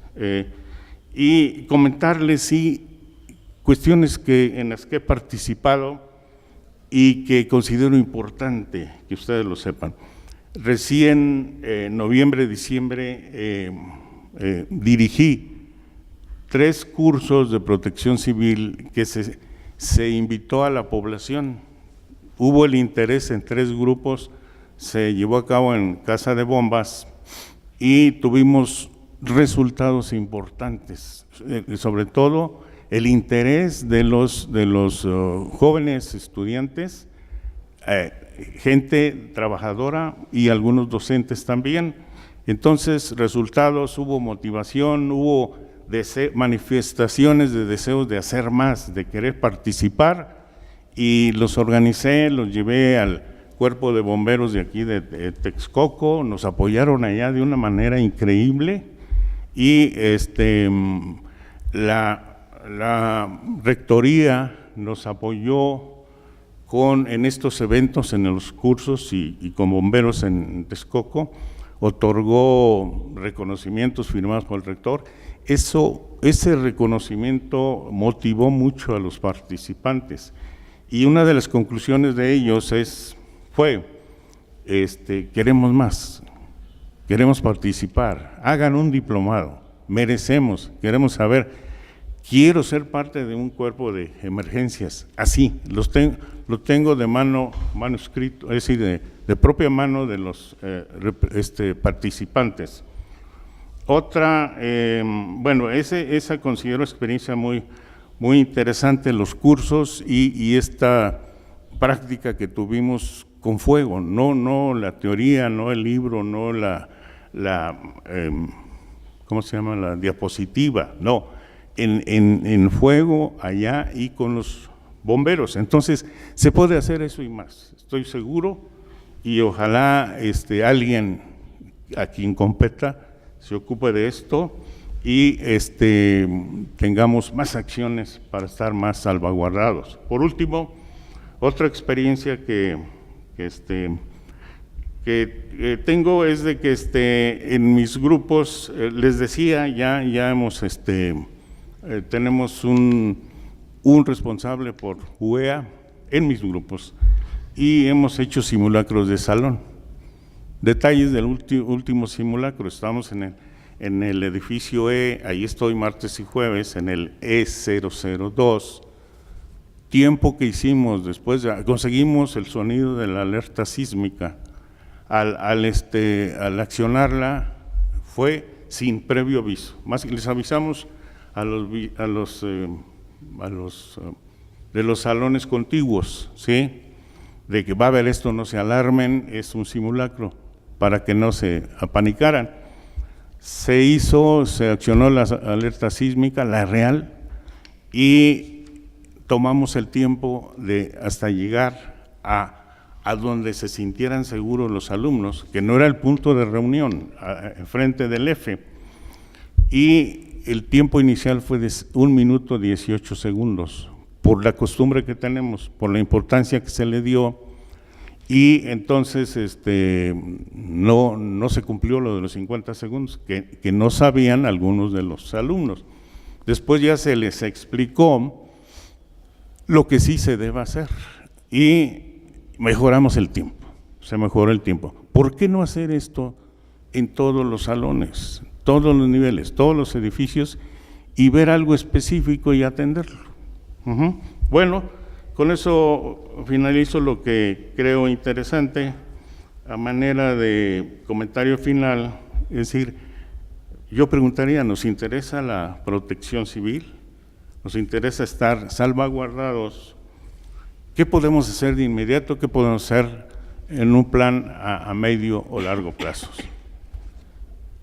[SPEAKER 3] y comentarles sí cuestiones en las que he participado y que considero importante que ustedes lo sepan. Recién noviembre, diciembre, dirigí 3 cursos de protección civil que se invitó a la población. Hubo el interés en 3 grupos, se llevó a cabo en Casa de Bombas y tuvimos resultados importantes, sobre todo el interés de los jóvenes estudiantes, gente trabajadora y algunos docentes también. Entonces, resultados, hubo motivación, hubo manifestaciones de deseos de hacer más, de querer participar, y los organicé, los llevé al cuerpo de bomberos de aquí de Texcoco, nos apoyaron allá de una manera increíble, y la rectoría nos apoyó en estos eventos, en los cursos y con bomberos en Texcoco, otorgó reconocimientos firmados por el rector. Ese reconocimiento motivó mucho a los participantes, y una de las conclusiones de ellos fue, queremos más, queremos participar, hagan un diplomado, merecemos, queremos saber, quiero ser parte de un cuerpo de emergencias, así, lo tengo de manuscrito, es decir, de propia mano de los participantes. Otra, esa considero experiencia muy interesante, los cursos y esta práctica que tuvimos con fuego, no la teoría, no el libro, no ¿cómo se llama? La diapositiva, no, en fuego allá y con los bomberos. Entonces, se puede hacer eso y más, estoy seguro, y ojalá alguien a quien competa se ocupe de esto y tengamos más acciones para estar más salvaguardados. Por último, otra experiencia que tengo es de que en mis grupos, les decía, ya hemos, tenemos un responsable por UEA en mis grupos y hemos hecho simulacros de salón. Detalles del último simulacro: estamos en el edificio E, ahí estoy martes y jueves, en el E002. Tiempo que hicimos después, conseguimos el sonido de la alerta sísmica. Al accionarla fue sin previo aviso. Más les avisamos a los de los salones contiguos, ¿sí?, de que va a haber esto, no se alarmen, es un simulacro, para que no se apanicaran. Se accionó la alerta sísmica, la real, y tomamos el tiempo hasta llegar a donde se sintieran seguros los alumnos, que no era el punto de reunión, enfrente del F, y el tiempo inicial fue de 1 minuto 18 segundos, por la costumbre que tenemos, por la importancia que se le dio, y entonces no se cumplió lo de los 50 segundos, que no sabían algunos de los alumnos. Después ya se les explicó lo que sí se debe hacer, y mejoramos el tiempo, se mejoró el tiempo. ¿Por qué no hacer esto en todos los salones, todos los niveles, todos los edificios, y ver algo específico y atenderlo? Bueno, con eso finalizo lo que creo interesante. A manera de comentario final, es decir, yo preguntaría, ¿nos interesa la protección civil? nos interesa estar salvaguardados. ¿Qué podemos hacer de inmediato? ¿Qué podemos hacer en un plan a medio o largo plazo?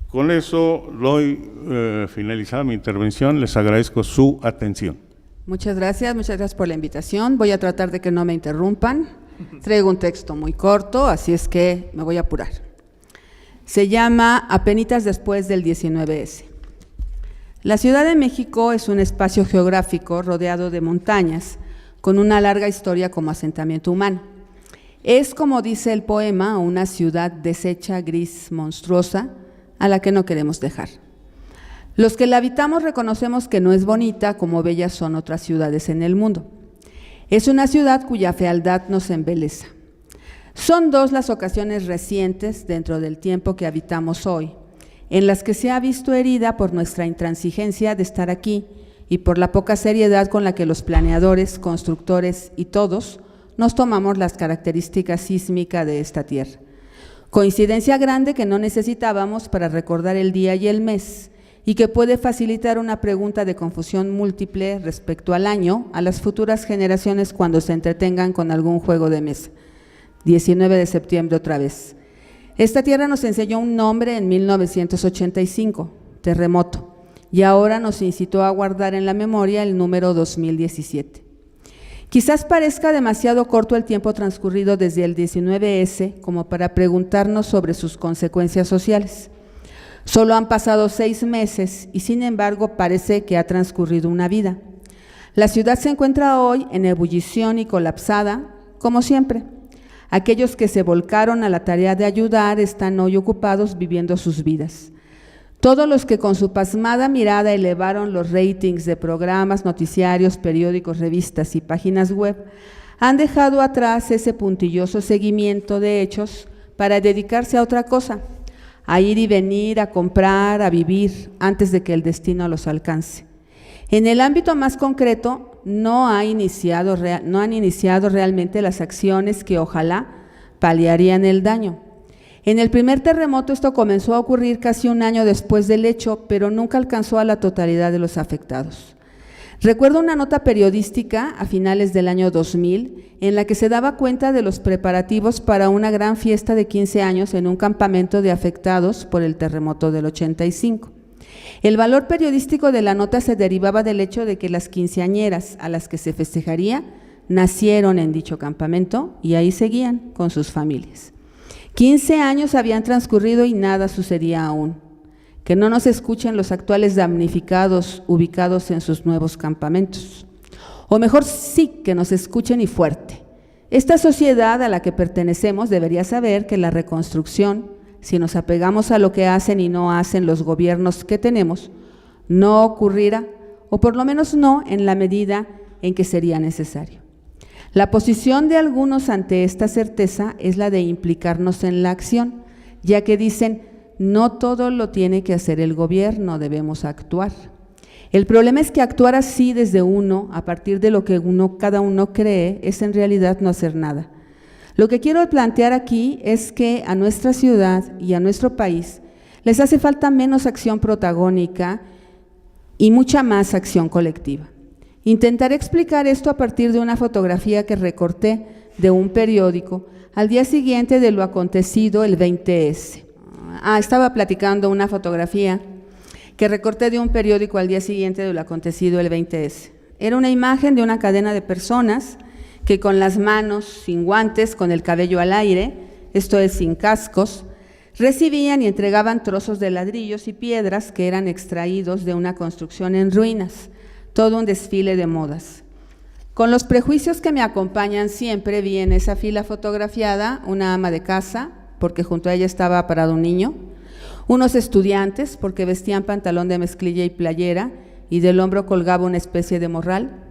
[SPEAKER 3] Con eso doy finalizada mi intervención. Les agradezco su atención.
[SPEAKER 4] Muchas gracias por la invitación. Voy a tratar de que no me interrumpan. Traigo un texto muy corto, así es que me voy a apurar. Se llama Apenitas después del 19S. La Ciudad de México es un espacio geográfico rodeado de montañas, con una larga historia como asentamiento humano. Es, como dice el poema, una ciudad deshecha, gris, monstruosa, a la que no queremos dejar. Los que la habitamos reconocemos que no es bonita como bellas son otras ciudades en el mundo. Es una ciudad cuya fealdad nos embeleza. Son dos las ocasiones recientes dentro del tiempo que habitamos hoy, en las que se ha visto herida por nuestra intransigencia de estar aquí y por la poca seriedad con la que los planeadores, constructores y todos nos tomamos las características sísmicas de esta tierra. Coincidencia grande que no necesitábamos para recordar el día y el mes, y que puede facilitar una pregunta de confusión múltiple respecto al año a las futuras generaciones cuando se entretengan con algún juego de mesa. 19 de septiembre otra vez. Esta tierra nos enseñó un nombre en 1985, terremoto, y ahora nos incitó a guardar en la memoria el número 2017. Quizás parezca demasiado corto el tiempo transcurrido desde el 19S como para preguntarnos sobre sus consecuencias sociales. Solo han pasado 6 meses y sin embargo parece que ha transcurrido una vida. La ciudad se encuentra hoy en ebullición y colapsada, como siempre. Aquellos que se volcaron a la tarea de ayudar están hoy ocupados viviendo sus vidas. Todos los que con su pasmada mirada elevaron los ratings de programas, noticiarios, periódicos, revistas y páginas web han dejado atrás ese puntilloso seguimiento de hechos para dedicarse a otra cosa, a ir y venir, a comprar, a vivir antes de que el destino los alcance. En el ámbito más concreto, no han iniciado realmente las acciones que ojalá paliarían el daño. En el primer terremoto esto comenzó a ocurrir casi un año después del hecho, pero nunca alcanzó a la totalidad de los afectados. Recuerdo una nota periodística a finales del año 2000 en la que se daba cuenta de los preparativos para una gran fiesta de 15 años en un campamento de afectados por el terremoto del 85. El valor periodístico de la nota se derivaba del hecho de que las quinceañeras a las que se festejaría nacieron en dicho campamento y ahí seguían con sus familias. 15 años habían transcurrido y nada sucedía aún. Que no nos escuchen los actuales damnificados ubicados en sus nuevos campamentos. O mejor sí, que nos escuchen y fuerte. Esta sociedad a la que pertenecemos debería saber que la reconstrucción, si nos apegamos a lo que hacen y no hacen los gobiernos que tenemos, no ocurrirá, o por lo menos no en la medida en que sería necesario. La posición de algunos ante esta certeza es la de implicarnos en la acción, ya que dicen, no todo lo tiene que hacer el gobierno, debemos actuar. El problema es que actuar así desde uno, a partir de lo que cada uno cree, es en realidad no hacer nada. Lo que quiero plantear aquí es que a nuestra ciudad y a nuestro país les hace falta menos acción protagónica y mucha más acción colectiva. Intentaré explicar esto a partir de una fotografía que recorté de un periódico al día siguiente de lo acontecido el 20S. Estaba platicando una fotografía que recorté de un periódico al día siguiente de lo acontecido el 20S. Era una imagen de una cadena de personas que con las manos, sin guantes, con el cabello al aire, esto es sin cascos, recibían y entregaban trozos de ladrillos y piedras que eran extraídos de una construcción en ruinas, todo un desfile de modas. Con los prejuicios que me acompañan siempre, vi en esa fila fotografiada una ama de casa, porque junto a ella estaba parado un niño, unos estudiantes, porque vestían pantalón de mezclilla y playera, y del hombro colgaba una especie de morral,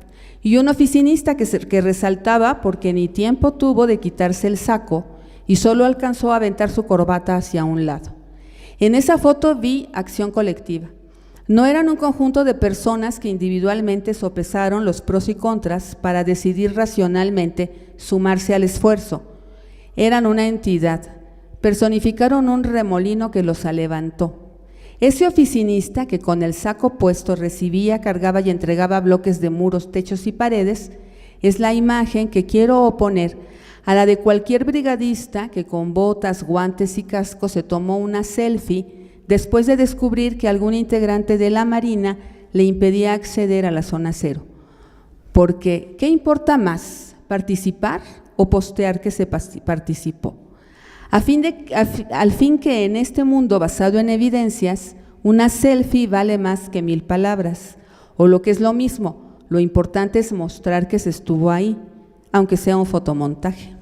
[SPEAKER 4] y un oficinista que resaltaba porque ni tiempo tuvo de quitarse el saco y solo alcanzó a aventar su corbata hacia un lado. En esa foto vi acción colectiva. No eran un conjunto de personas que individualmente sopesaron los pros y contras para decidir racionalmente sumarse al esfuerzo. Eran una entidad, personificaron un remolino que los alevantó. Ese oficinista que con el saco puesto recibía, cargaba y entregaba bloques de muros, techos y paredes, es la imagen que quiero oponer a la de cualquier brigadista que con botas, guantes y casco se tomó una selfie después de descubrir que algún integrante de la Marina le impedía acceder a la zona cero. Porque, ¿qué importa más, participar o postear que se participó? Al fin que en este mundo basado en evidencias, una selfie vale más que 1000 palabras, o lo que es lo mismo, lo importante es mostrar que se estuvo ahí, aunque sea un fotomontaje.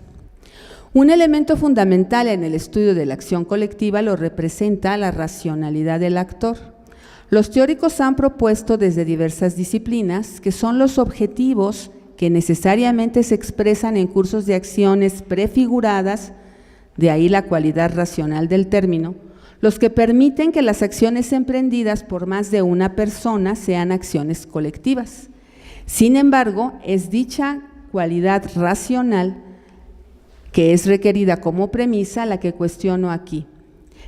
[SPEAKER 4] Un elemento fundamental en el estudio de la acción colectiva lo representa la racionalidad del actor. Los teóricos han propuesto desde diversas disciplinas que son los objetivos que necesariamente se expresan en cursos de acciones prefiguradas, de ahí la cualidad racional del término, los que permiten que las acciones emprendidas por más de una persona sean acciones colectivas. Sin embargo, es dicha cualidad racional que es requerida como premisa la que cuestiono aquí,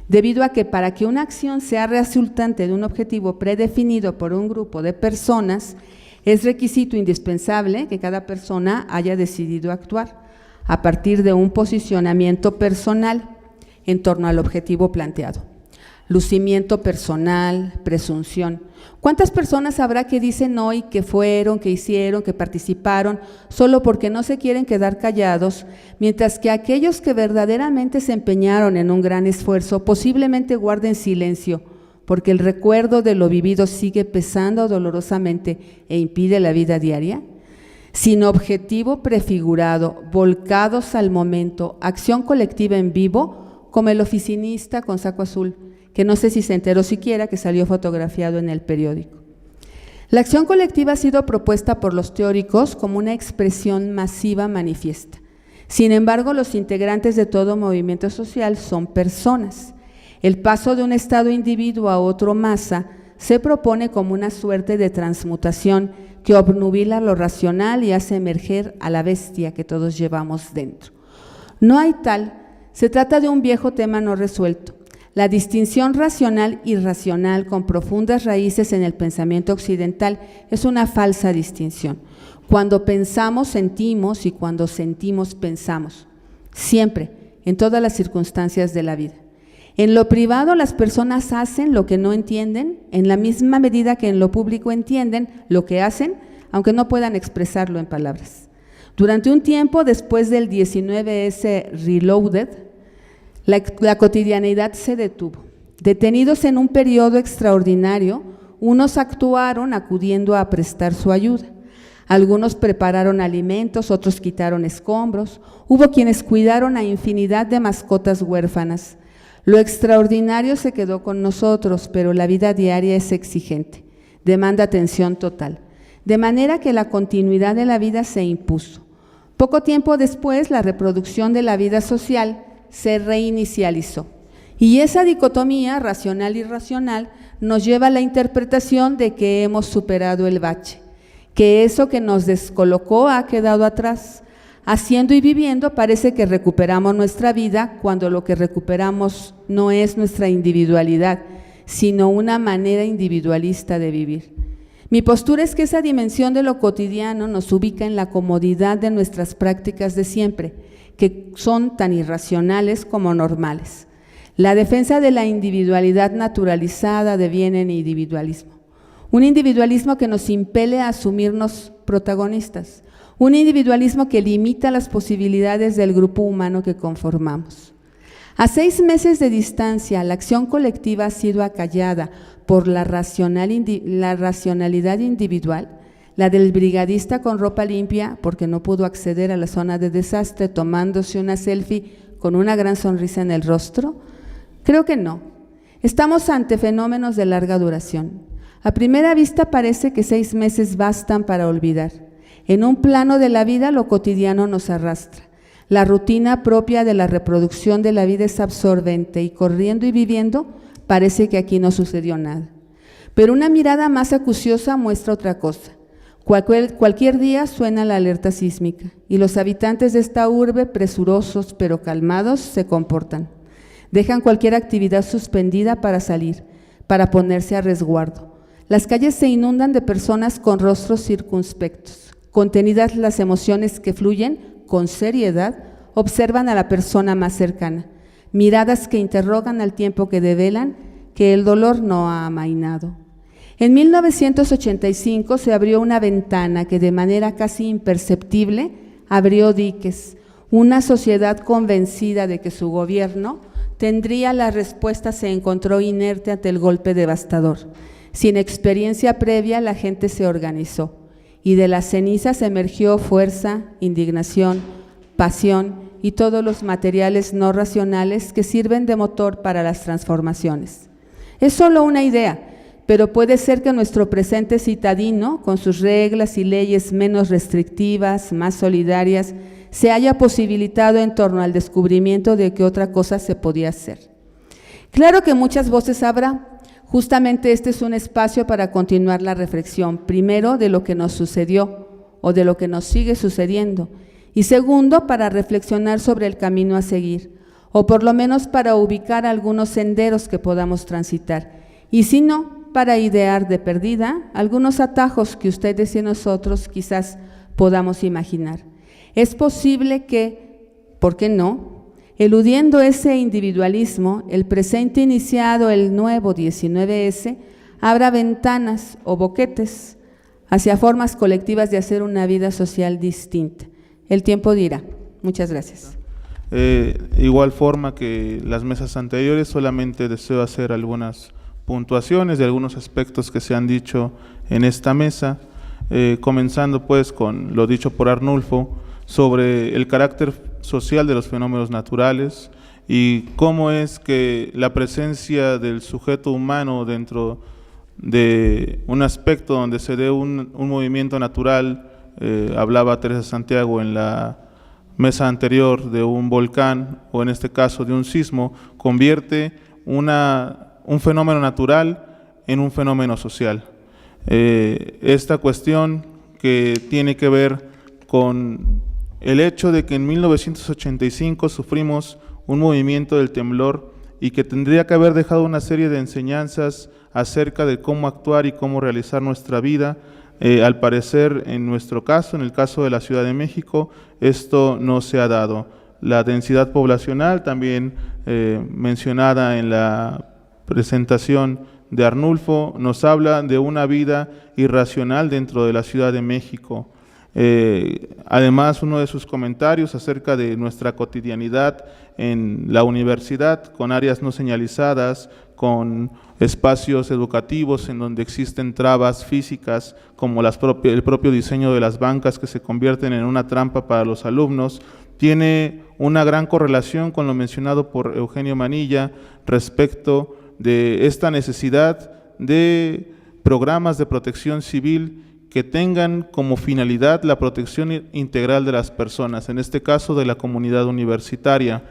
[SPEAKER 4] debido a que para que una acción sea resultante de un objetivo predefinido por un grupo de personas, es requisito indispensable que cada persona haya decidido actuar a partir de un posicionamiento personal en torno al objetivo planteado. Lucimiento personal, presunción. ¿Cuántas personas habrá que dicen hoy que fueron, que hicieron, que participaron, solo porque no se quieren quedar callados, mientras que aquellos que verdaderamente se empeñaron en un gran esfuerzo posiblemente guarden silencio, porque el recuerdo de lo vivido sigue pesando dolorosamente e impide la vida diaria? Sin objetivo prefigurado, volcados al momento, acción colectiva en vivo, como el oficinista con saco azul, que no sé si se enteró siquiera que salió fotografiado en el periódico. La acción colectiva ha sido propuesta por los teóricos como una expresión masiva manifiesta. Sin embargo, los integrantes de todo movimiento social son personas. El paso de un estado individuo a otro masa se propone como una suerte de transmutación que obnubila lo racional y hace emerger a la bestia que todos llevamos dentro. No hay tal, se trata de un viejo tema no resuelto. La distinción racional-irracional con profundas raíces en el pensamiento occidental es una falsa distinción. Cuando pensamos, sentimos, y cuando sentimos, pensamos. Siempre, en todas las circunstancias de la vida. En lo privado las personas hacen lo que no entienden, en la misma medida que en lo público entienden lo que hacen, aunque no puedan expresarlo en palabras. Durante un tiempo, después del 19S Reloaded, la cotidianidad se detuvo. Detenidos en un periodo extraordinario, unos actuaron acudiendo a prestar su ayuda. Algunos prepararon alimentos, otros quitaron escombros. Hubo quienes cuidaron a infinidad de mascotas huérfanas. Lo extraordinario se quedó con nosotros, pero la vida diaria es exigente, demanda atención total. De manera que la continuidad de la vida se impuso. Poco tiempo después, la reproducción de la vida social se reinicializó. Y esa dicotomía racional-irracional nos lleva a la interpretación de que hemos superado el bache, que eso que nos descolocó ha quedado atrás. Haciendo y viviendo parece que recuperamos nuestra vida cuando lo que recuperamos no es nuestra individualidad, sino una manera individualista de vivir. Mi postura es que esa dimensión de lo cotidiano nos ubica en la comodidad de nuestras prácticas de siempre, que son tan irracionales como normales. La defensa de la individualidad naturalizada deviene en individualismo. Un individualismo que nos impele a asumirnos protagonistas. Un individualismo que limita las posibilidades del grupo humano que conformamos. A 6 meses de distancia, la acción colectiva ha sido acallada por la racionalidad individual, la del brigadista con ropa limpia porque no pudo acceder a la zona de desastre tomándose una selfie con una gran sonrisa en el rostro. Creo que no. Estamos ante fenómenos de larga duración. A primera vista parece que 6 meses bastan para olvidar. En un plano de la vida lo cotidiano nos arrastra. La rutina propia de la reproducción de la vida es absorbente y corriendo y viviendo parece que aquí no sucedió nada. Pero una mirada más acuciosa muestra otra cosa. Cualquier día suena la alerta sísmica y los habitantes de esta urbe, presurosos pero calmados, se comportan. Dejan cualquier actividad suspendida para salir, para ponerse a resguardo. Las calles se inundan de personas con rostros circunspectos. Contenidas las emociones que fluyen, con seriedad, observan a la persona más cercana. Miradas que interrogan al tiempo que develan que el dolor no ha amainado. En 1985 se abrió una ventana que de manera casi imperceptible abrió diques. Una sociedad convencida de que su gobierno tendría la respuesta se encontró inerte ante el golpe devastador. Sin experiencia previa, la gente se organizó y de las cenizas emergió fuerza, indignación, pasión y todos los materiales no racionales que sirven de motor para las transformaciones. Es solo una idea, pero puede ser que nuestro presente citadino, con sus reglas y leyes menos restrictivas, más solidarias, se haya posibilitado en torno al descubrimiento de que otra cosa se podía hacer. Claro que muchas voces habrá. Justamente este es un espacio para continuar la reflexión, primero de lo que nos sucedió o de lo que nos sigue sucediendo, y segundo para reflexionar sobre el camino a seguir, o por lo menos para ubicar algunos senderos que podamos transitar, y si no, para idear de perdida algunos atajos que ustedes y nosotros quizás podamos imaginar. Es posible que, ¿por qué no?, eludiendo ese individualismo, el presente iniciado, el nuevo 19S, abra ventanas o boquetes hacia formas colectivas de hacer una vida social distinta. El tiempo dirá. Muchas gracias.
[SPEAKER 1] Igual forma que las mesas anteriores, solamente deseo hacer algunas puntuaciones de algunos aspectos que se han dicho en esta mesa, comenzando pues con lo dicho por Arnulfo sobre el carácter social de los fenómenos naturales y cómo es que la presencia del sujeto humano dentro de un aspecto donde se dé un movimiento natural, hablaba Teresa Santiago en la mesa anterior de un volcán o en este caso de un sismo, convierte un fenómeno natural en un fenómeno social. Esta cuestión que tiene que ver con el hecho de que en 1985 sufrimos un movimiento del temblor y que tendría que haber dejado una serie de enseñanzas acerca de cómo actuar y cómo realizar nuestra vida. Al parecer, en nuestro caso, en el caso de la Ciudad de México, esto no se ha dado. La densidad poblacional, también mencionada en la presentación de Arnulfo, nos habla de una vida irracional dentro de la Ciudad de México. Además, uno de sus comentarios acerca de nuestra cotidianidad en la universidad, con áreas no señalizadas, con espacios educativos en donde existen trabas físicas como el propio diseño de las bancas que se convierten en una trampa para los alumnos, tiene una gran correlación con lo mencionado por Eugenio Manilla respecto de esta necesidad de programas de protección civil que tengan como finalidad la protección integral de las personas, en este caso de la comunidad universitaria.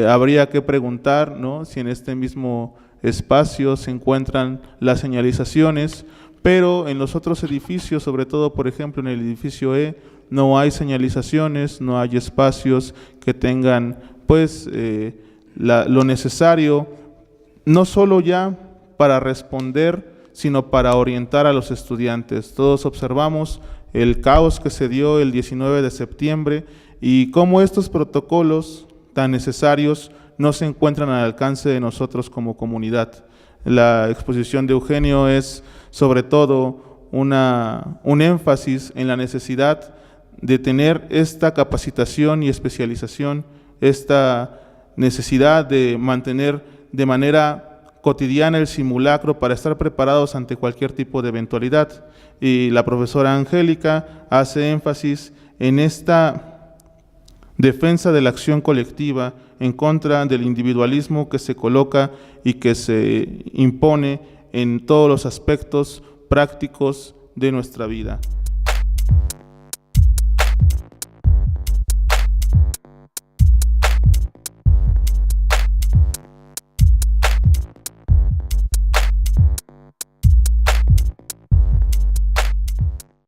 [SPEAKER 1] Habría que preguntar, ¿no?, si en este mismo espacio se encuentran las señalizaciones, pero en los otros edificios, sobre todo, por ejemplo, en el edificio E, no hay señalizaciones, no hay espacios que tengan, pues, lo necesario, no solo ya para responder, sino para orientar a los estudiantes. Todos observamos el caos que se dio el 19 de septiembre y cómo estos protocolos tan necesarios no se encuentran al alcance de nosotros como comunidad. La exposición de Eugenio es sobre todo un énfasis en la necesidad de tener esta capacitación y especialización, esta necesidad de mantener de manera cotidiana el simulacro para estar preparados ante cualquier tipo de eventualidad. Y la profesora Angélica hace énfasis en esta defensa de la acción colectiva en contra del individualismo que se coloca y que se impone en todos los aspectos prácticos de nuestra vida.